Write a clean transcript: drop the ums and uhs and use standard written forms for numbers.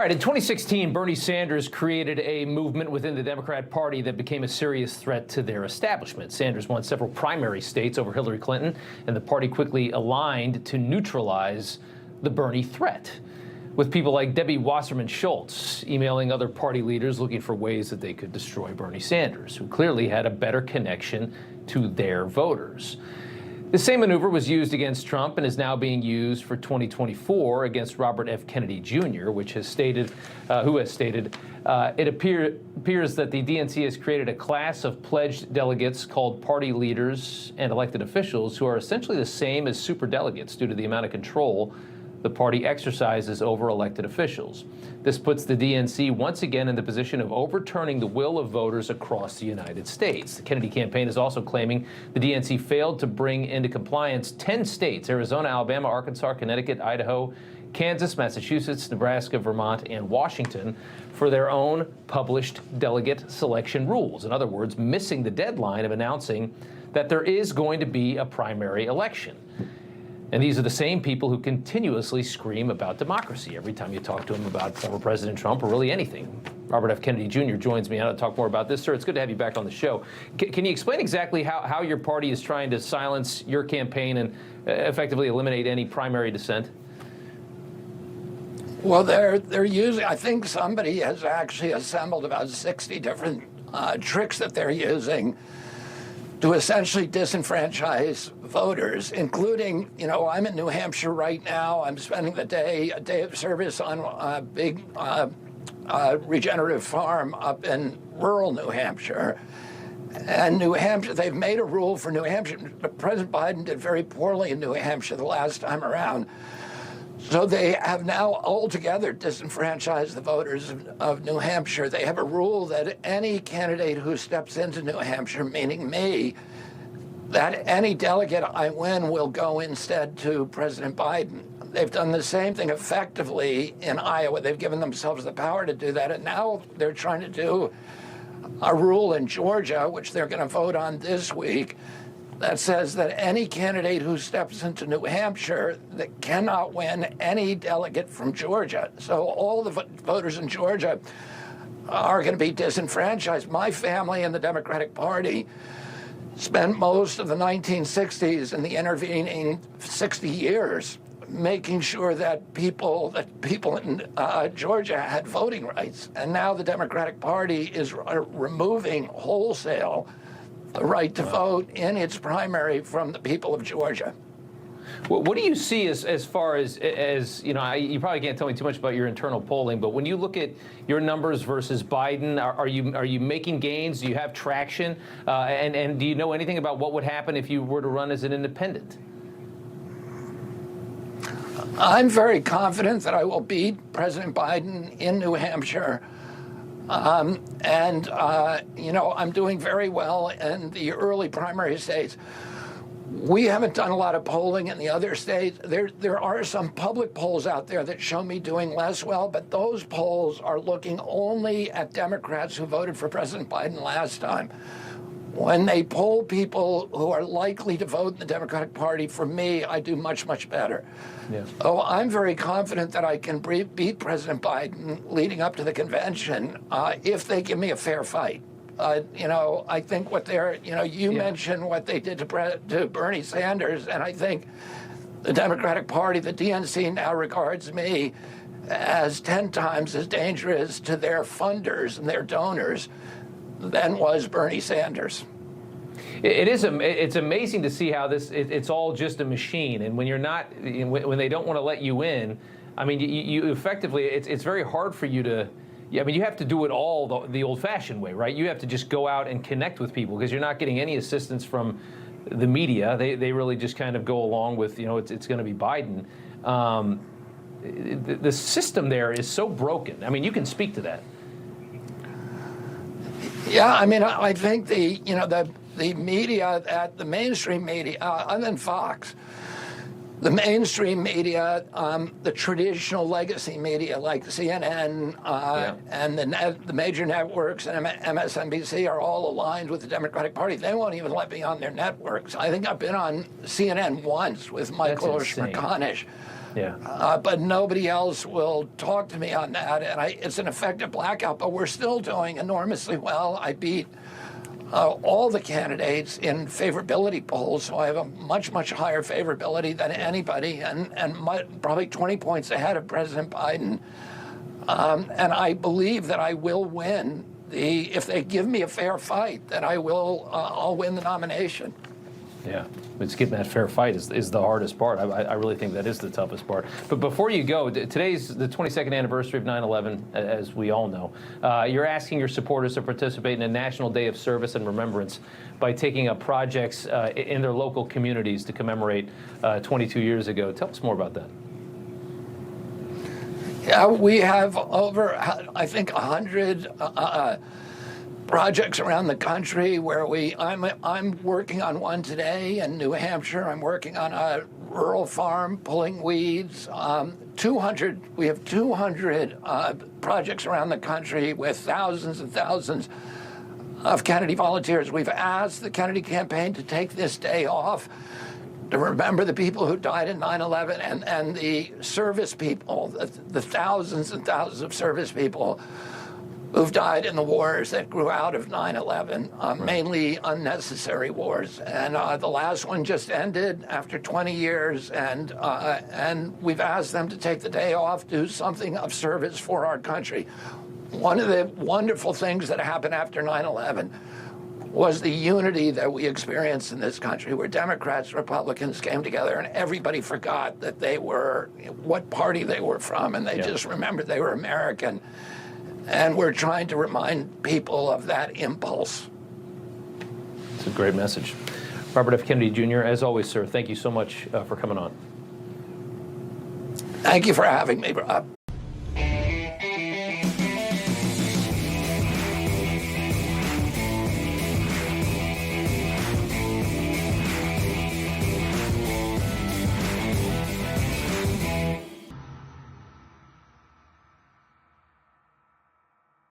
All right, in 2016, Bernie Sanders created a movement within the Democrat Party that became a serious threat to their establishment. Sanders won several primary states over Hillary Clinton, and the party quickly aligned to neutralize the Bernie threat, with people like Debbie Wasserman Schultz emailing other party leaders looking for ways that they could destroy Bernie Sanders, who clearly had a better connection to their voters. The same maneuver was used against Trump and is now being used for 2024 against Robert F. Kennedy Jr., who has stated it appears that the DNC has created a class of pledged delegates called party leaders and elected officials who are essentially the same as superdelegates due to the amount of control the party exercises over elected officials. This puts the DNC once again in the position of overturning the will of voters across the United States. The Kennedy campaign is also claiming the DNC failed to bring into compliance 10 states, Arizona, Alabama, Arkansas, Connecticut, Idaho, Kansas, Massachusetts, Nebraska, Vermont, and Washington for their own published delegate selection rules. In other words, missing the deadline of announcing that there is going to be a primary election. And these are the same people who continuously scream about democracy every time you talk to them about former President Trump or really anything. Robert F. Kennedy Jr. joins me now to talk more about this. Sir, it's good to have you back on the show. Can you explain exactly how your party is trying to silence your campaign and effectively eliminate any primary dissent? Well, they're using, I think somebody has actually assembled about 60 different tricks that they're using to essentially disenfranchise voters, including, I'm in New Hampshire right now. I'm spending a day of service on a big regenerative farm up in rural New Hampshire. And New Hampshire, they've made a rule for New Hampshire. President Biden did very poorly in New Hampshire the last time around. So they have now altogether disenfranchised the voters of New Hampshire. They have a rule that any candidate who steps into New Hampshire, meaning me, that any delegate I win will go instead to President Biden. They've done the same thing effectively in Iowa. They've given themselves the power to do that. And now they're trying to do a rule in Georgia, which they're going to vote on this week, that says that any candidate who steps into New Hampshire that cannot win any delegate from Georgia. So all the voters in Georgia are going to be disenfranchised. My family in the Democratic Party spent most of the 1960s and the intervening 60 years making sure that people in Georgia had voting rights. And now the Democratic Party is removing wholesale the right to vote in its primary from the people of Georgia. Well, what do you see as far as you probably can't tell me too much about your internal polling, but when you look at your numbers versus Biden, are you making gains? Do you have traction? And do you know anything about what would happen if you were to run as an independent? I'm very confident that I will beat President Biden in New Hampshire. I'm doing very well in the early primary states. We haven't done a lot of polling in the other states. There are some public polls out there that show me doing less well, but those polls are looking only at Democrats who voted for President Biden last time. When they poll people who are likely to vote in the Democratic Party, for me, I do much, much better. Yeah. So I'm very confident that I can beat President Biden leading up to the convention if they give me a fair fight. I think what you mentioned what they did to Bernie Sanders, and I think the Democratic Party, the DNC now regards me as 10 times as dangerous to their funders and their donors than was Bernie Sanders. It's amazing to see how it's all just a machine, and when they don't want to let you in, I mean, you effectively, it's very hard for you to. Yeah, I mean, you have to do it all the old-fashioned way, right? You have to just go out and connect with people because you're not getting any assistance from the media. They really just kind of go along with, it's going to be Biden. The system there is so broken. I mean, you can speak to that. Yeah, I mean, I think the media, the mainstream media, other than Fox, the mainstream media, the traditional legacy media like CNN and the major networks and MSNBC are all aligned with the Democratic Party. They won't even let me on their networks. I think I've been on CNN once with Michael Schmitt. Yeah. But nobody else will talk to me on that, and it's an effective blackout, but we're still doing enormously well. I beat all the candidates in favorability polls, so I have a much, much higher favorability than anybody, and probably 20 points ahead of President Biden. And I believe that I will win if they give me a fair fight, that I'll win the nomination. Yeah, it's getting that fair fight is the hardest part. I really think that is the toughest part. But before you go, today's the 22nd anniversary of 9/11, as we all know. You're asking your supporters to participate in a National Day of Service and Remembrance by taking up projects in their local communities to commemorate 22 years ago. Tell us more about that. Yeah, we have over, I think, 100 projects around the country where I'm working on one today in New Hampshire. I'm working on a rural farm pulling weeds. We have 200 projects around the country with thousands and thousands of Kennedy volunteers. We've asked the Kennedy campaign to take this day off to remember the people who died in 9/11 and the service people, the thousands and thousands of service people who've died in the wars that grew out of 9/11, mainly unnecessary wars. And the last one just ended after 20 years, and we've asked them to take the day off, do something of service for our country. One of the wonderful things that happened after 9/11 was the unity that we experienced in this country, where Democrats, Republicans came together, and everybody forgot that they were, what party they were from, and they just remembered they were American. And we're trying to remind people of that impulse. It's a great message. Robert F. Kennedy Jr., as always, sir, thank you so much for coming on. Thank you for having me, Rob.